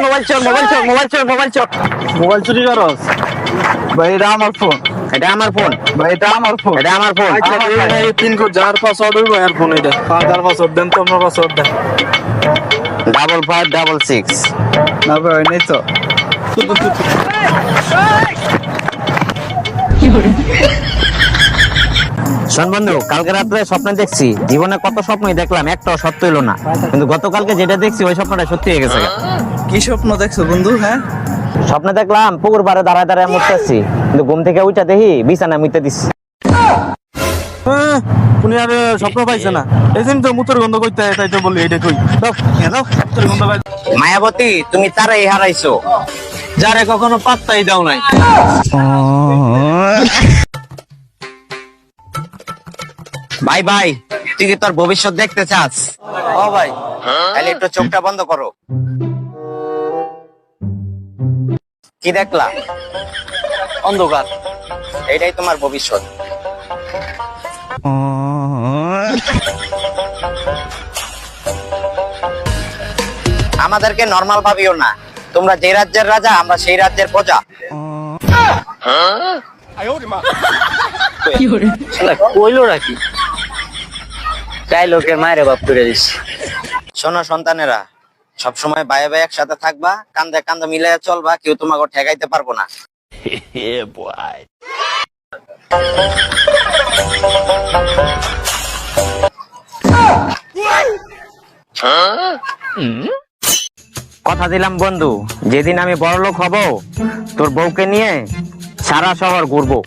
Mobile চোর, mobile চোর, mobile চোর, মোবাইল চোর। মোবাইল চুরি করস? ভাই এটা আমার ফোন। এটা আমার ফোন, ভাই এটা আমার ফোন। এটা আমার ফোন। আচ্ছা এই পিন কোড যার পাসওয়ার্ড হইব এর ফোন এটা। যার পাসওয়ার্ড দেন তো আপনার পাসওয়ার্ড দেন। 5566। না ভাই নেই তো। শোন বন্ধু, কালকে রাত্রে স্বপ্নে দেখছি, জীবনে কত স্বপ্নই দেখলাম, একটাও সত্য হইলো না, কিন্তু গতকালকে যেটা দেখছি ওই স্বপ্নটা সত্যি হয়ে গেছে। কি স্বপ্ন দেখছো বন্ধু? হ্যাঁ স্বপ্নে দেখলাম পুকুর পাড়ে দাঁড়ায় দাঁড়ায় মরতেছি, কিন্তু ঘুম থেকে উঠা দেখি বিছানা মুইতে দিচ্ছি। উনি আর স্বপ্ন পাইছে না, এই জন্য তো মুতর গন্ধ করতে তাই তো বলি এটা কই দাও দাও মুতর গন্ধ পাই। মায়াবতী, তুমি তারাই হারাইছো যারে কখনো পাত্তাই দাও নাই। ভাই ভাই, তুই কি তোর ভবিষ্যৎ দেখতে চাস? ও ভাই তাহলে একটু চোখটা বন্ধ করো। কি দেখলা? অন্ধকার। এইটাই তোমার ভবিষ্যৎ। আমাদেরকে নরমাল ভাবিও না, তোমরা যে রাজ্যের রাজা, আমরা সেই রাজ্যের প্রজা। কইলো নাকি তাই লোকের মায়ের বাপ করে দিস। শোনো সন্তানেরা, সবসময় ভাই ভাই একসাথে থাকবা, কান্দে কান্দে মিলে চলবা, কেউ তোমাকে ঠেকাইতে পারবো না। কথা দিলাম বন্ধু, যেদিন আমি বড়লোক হব, তোর বউকে নিয়ে সারা শহর ঘুরবো।